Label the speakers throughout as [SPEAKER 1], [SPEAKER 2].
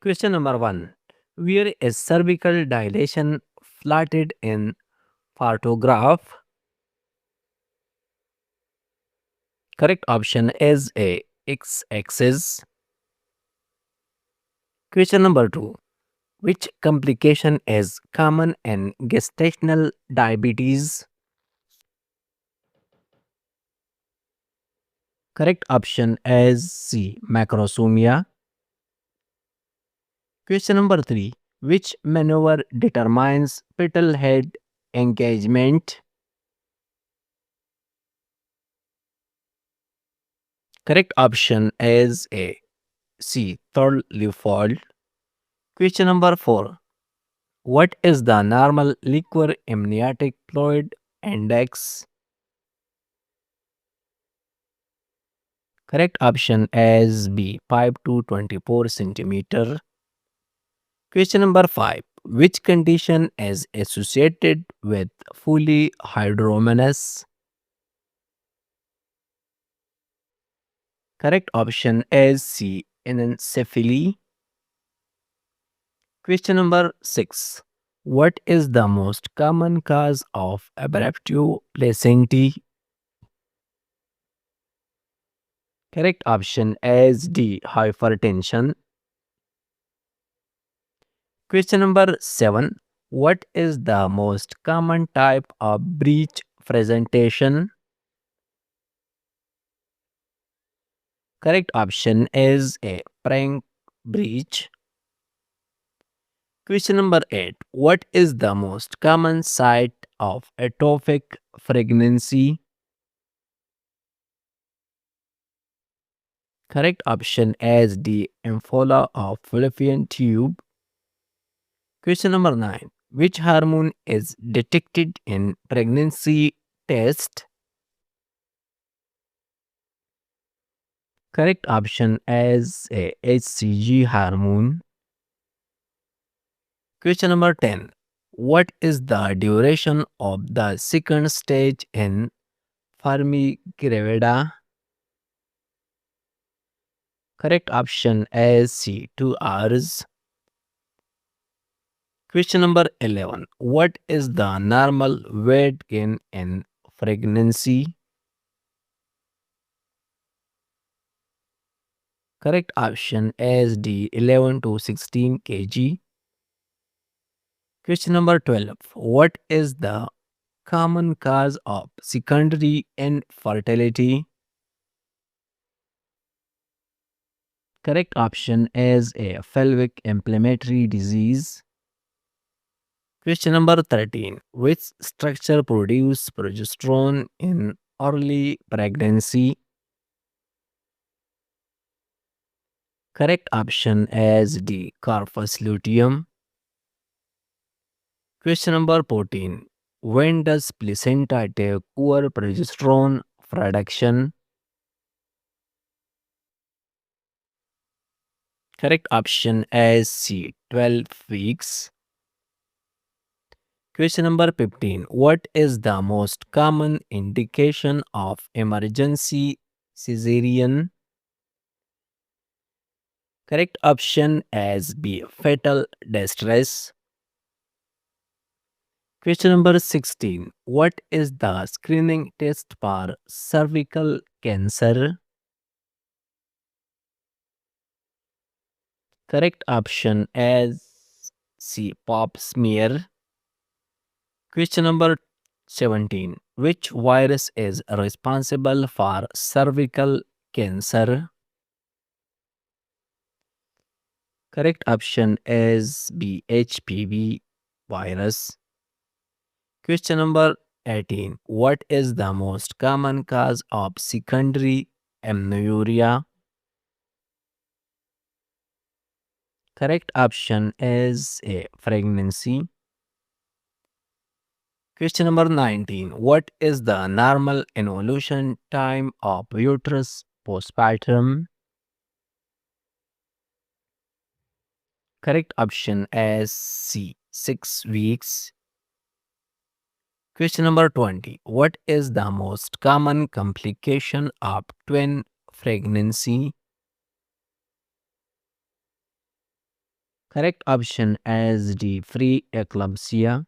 [SPEAKER 1] Question number one. Where is cervical dilation plotted in photograph? Correct option is A. X axis. Question number two. Which complication is common in gestational diabetes? Correct option is C. Macrosomia. Question number three. Which maneuver determines petal head engagement? Correct option is A. C. Third leaf fold. Question number 4. What is the normal liquor amniotic fluid index? Correct option is B. 5 to 24 centimeter. Question number 5. Which condition is associated with fully hydromenous? Correct option is C. Anencephaly. Question number 6. What is the most common cause of abruptio placentae? Correct option is D. Hypertension. Question number 7. What is the most common type of breech presentation? Correct option is A. Frank breech. Question number 8. What is the most common site of atopic pregnancy? Correct option is D. Ampulla of fallopian tube. Question number 9. Which hormone is detected in pregnancy test? Correct option is A. HCG hormone. Question number 10. What is the duration of the second stage in Fermi gravida? Correct option is C. 2 hours. Question number 11. What is the normal weight gain in pregnancy? Correct option is D. 11 to 16 kg. Question number 12. What is the common cause of secondary infertility? Correct option is A. Pelvic inflammatory disease. Question number 13. Which structure produces progesterone in early pregnancy? Correct option is D. Corpus luteum. Question number 14. When does placenta take poor progesterone production? Correct option is C. 12 weeks. Question number 15. What is the most common indication of emergency cesarean? Correct option is B. Fetal distress. Question number 16. What is the screening test for cervical cancer? Correct option is C. Pap smear. Question number 17. Which virus is responsible for cervical cancer? Correct option is B. HPV virus. Question number 18. What is the most common cause of secondary amenorrhea? Correct option is A. Pregnancy. Question number 19. What is the normal evolution time of uterus postpartum? Correct option is C. 6 weeks. Question number 20. What is the most common complication of twin pregnancy? Correct option as D. Pre-eclampsia.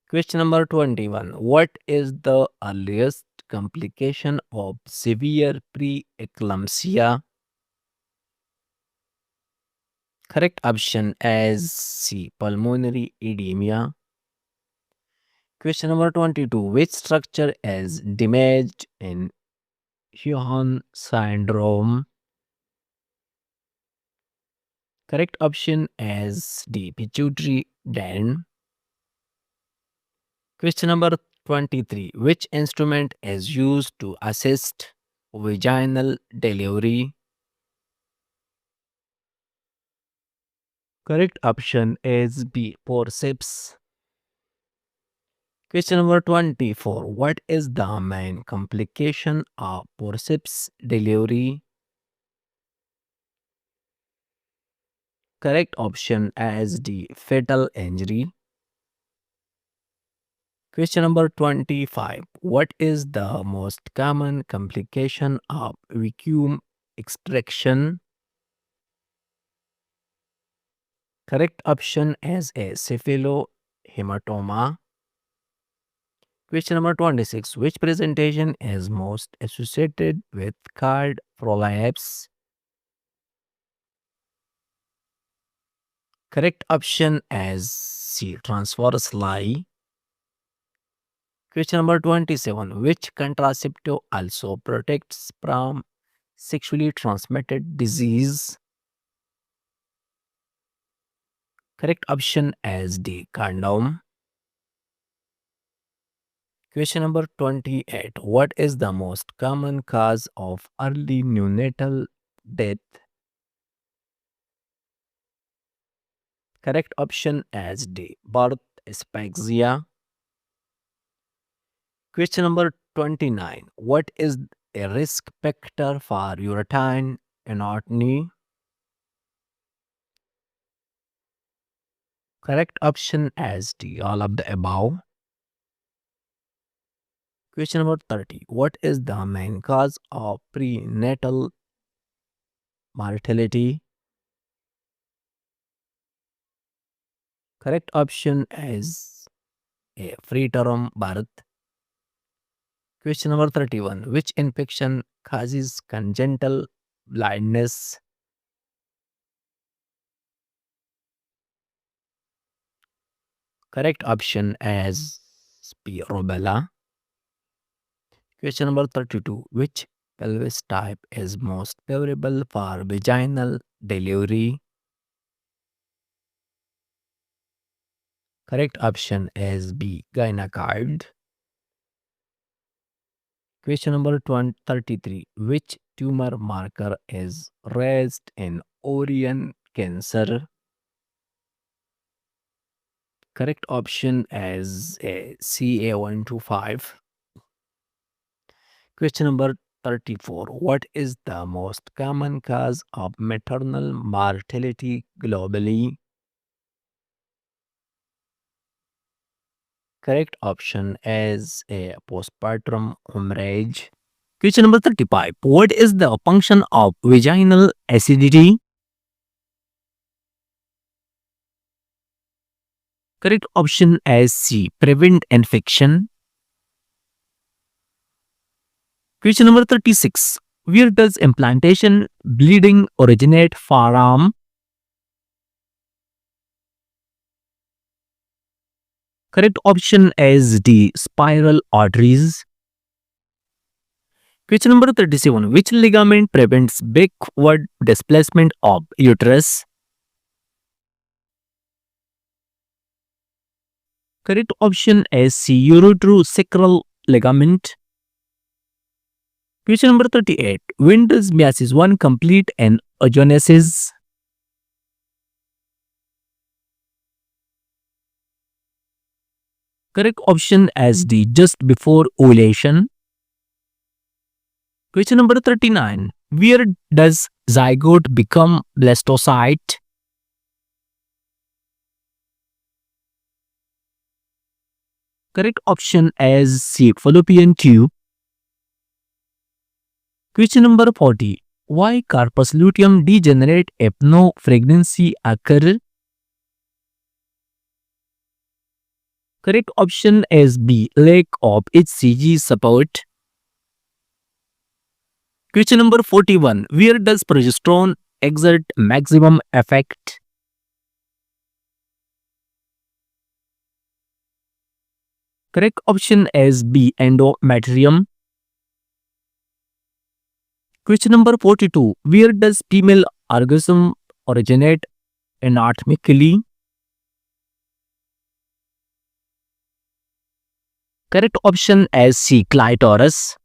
[SPEAKER 1] Question number 21. What is the earliest complication of severe pre-eclampsia? Correct option as C. Pulmonary edema. Question number 22. Which structure is damaged in Huon syndrome? Correct option as D. Pituitary gland. Question number 23. Which instrument is used to assist vaginal delivery? Correct option is B. Forceps. Question number 24. What is the main complication of forceps delivery? Correct option as D. Fatal injury. Question number 25. What is the most common complication of vacuum extraction? Correct option is A. Cephalohematoma. Question number 26. Which presentation is most associated with card prolapse? Correct option is C. Transverse lie. Question number 27. Which contraceptive also protects from sexually transmitted disease? Correct option is D. Condom. Question number 28. What is the most common cause of early neonatal death? Correct option is D. Birth asphyxia. Question number 29. What is a risk factor for uterine anatomy? Correct option is D. All of the above. Question number 30. What is the main cause of prenatal mortality? Correct option is A. Preterm birth. Question number 31. Which infection causes congenital blindness? Correct option is B. Rubella. Question number 32. Which pelvis type is most favorable for vaginal delivery? Correct option is B. Gynecoid. Question number 33. Which tumor marker is raised in ovarian cancer? Correct option is A. CA125. Question number 34. What is the most common cause of maternal mortality globally? Correct option is A. Postpartum hemorrhage. Question number 35. What is the function of vaginal acidity? Correct option is C. Prevent infection. Question number 36. Where does implantation bleeding originate from? Correct option is D. Spiral arteries. Question number 37. Which ligament prevents backward displacement of uterus? Correct option is C. Ureterosacral ligament. Question number 38. When does meiosis 1 complete an oogenesis? Correct option is D. Just before ovulation. Question number 39. Where does zygote become blastocyte? Correct option is C. Fallopian tube. Question number 40. Why carpus luteum degenerate if no pregnancy occur? Correct option is B. Lack of HCG support. Question number 41. Where does progesterone exert maximum effect? Correct option is B. Endometrium. Question number 42. Where does female orgasm originate anatomically? Correct option is C. Clitoris.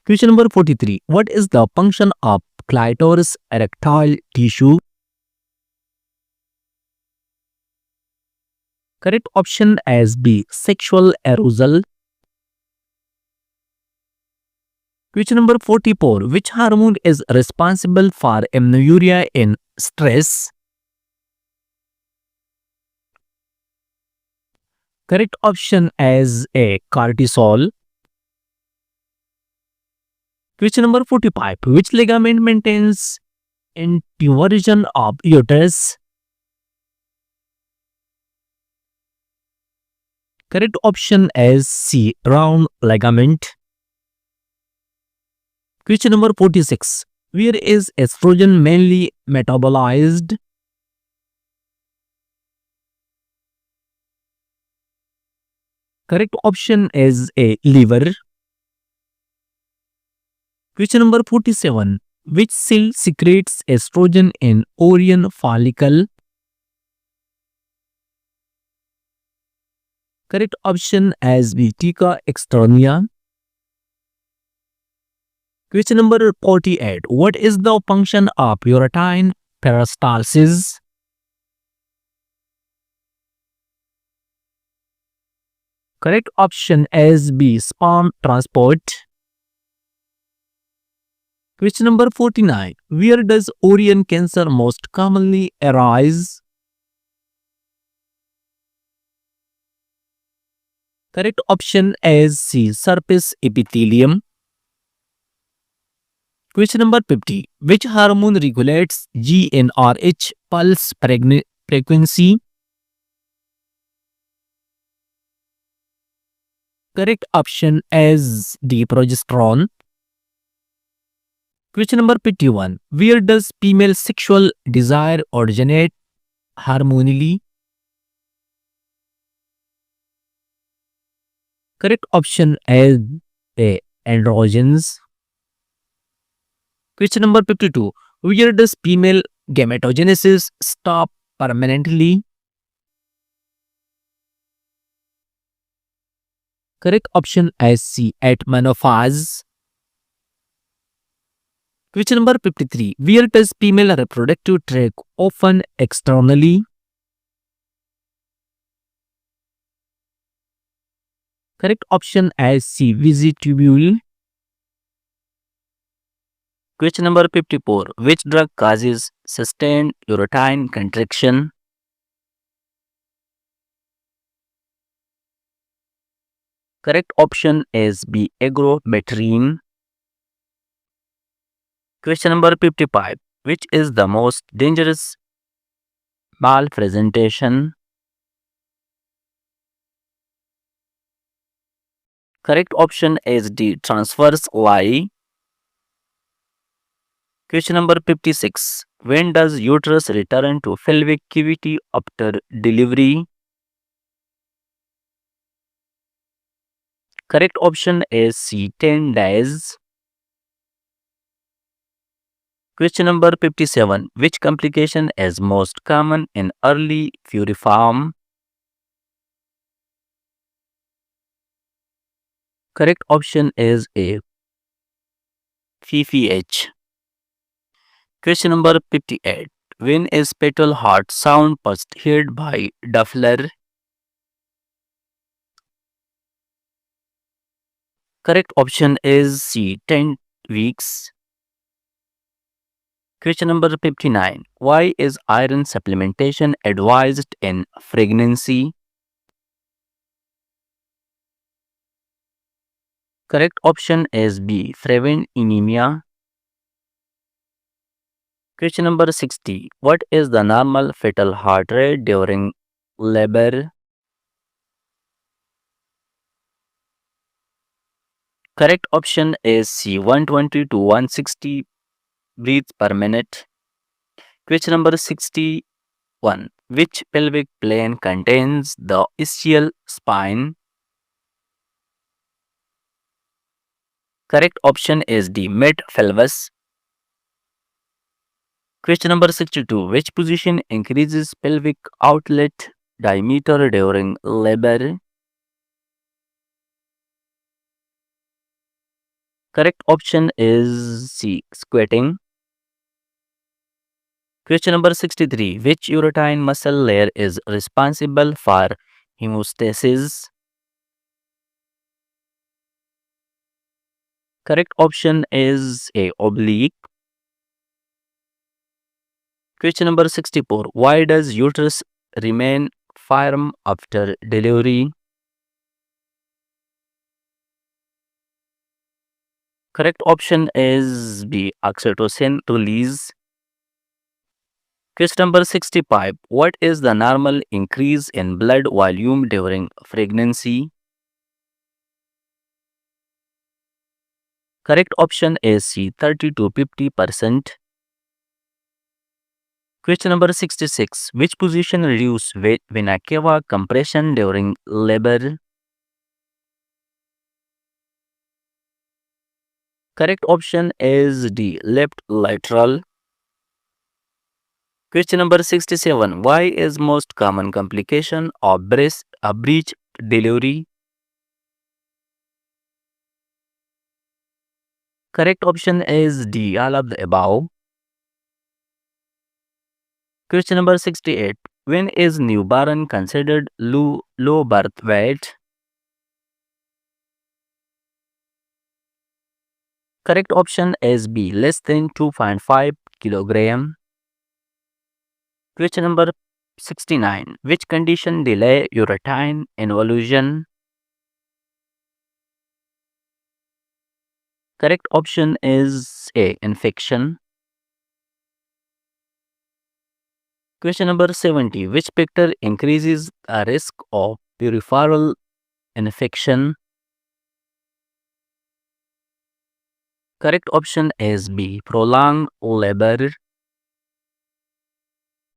[SPEAKER 1] Question number 43. What is the function of clitoris erectile tissue? Correct option is B. Sexual arousal. Question number 44. Which hormone is responsible for amenorrhea in stress? Correct option is A. Cortisol. Question number 45. Which ligament maintains intuition of uterus? Correct option is C. Round ligament. Question number 46. Where is estrogen mainly metabolized? Correct option is A. Liver. Question number 47. Which cell secretes estrogen in ovarian follicle? Correct option is B. Theca externa. Question number 48. What is the function of uterine peristalsis? Correct option is B. Sperm transport. Question number 49. Where does ovarian cancer most commonly arise? Correct option is C. Surface epithelium. Question number 50. Which hormone regulates GnRH pulse frequency? Correct option is D. Progesterone. Question number 51. Where does female sexual desire originate hormonally? Correct option is A. Androgens. Question number 52. Where does female gametogenesis stop permanently? Correct option is C. At menopause. Question number 53. Where does female reproductive tract open externally? Correct option is C. Vestibule. Question number 54. Which drug causes sustained uterine contraction? Correct option is B. Agometrine. Question number 55. Which is the most dangerous malpresentation? Correct option is D. Transverse lie. Question number 56. When does uterus return to pelvic cavity after delivery? Correct option is C. 10 days. Question number 57. Which complication is most common in early puriform? Correct option is A. PPH. Question number 58. When is fetal heart sound first heard by Doppler? Correct option is C. 10 weeks. Question number 59. Why is iron supplementation advised in pregnancy? Correct option is B. Prevent anemia. Question number 60. What is the normal fetal heart rate during labor? Correct option is C. 120 to 160 breaths per minute. Question number 61. Which pelvic plane contains the ischial spine? Correct option is D. Mid pelvis. Question number 62. Which position increases pelvic outlet diameter during labor? Correct option is C. Squatting. Question number 63. Which uterine muscle layer is responsible for hemostasis? Correct option is A. Oblique. Question number 64. Why does uterus remain firm after delivery? Correct option is B. Oxytocin release. Question number 65. What is the normal increase in blood volume during pregnancy? Correct option is C. 30 to 50%. Question number 66. Which position reduce vena cava compression during labor? Correct option is D. Left lateral. Question number 67. Why is most common complication of breast a breech delivery? Correct option is D. All of the above. Question number 68. When is newborn considered low birth weight? Correct option is B. Less than 2.5 kilogram. Question number 69. Which condition delay uterine involution? Correct option is A. Infection. Question number 70. Which factor increases the risk of peripheral infection? Correct option is B. Prolonged labor.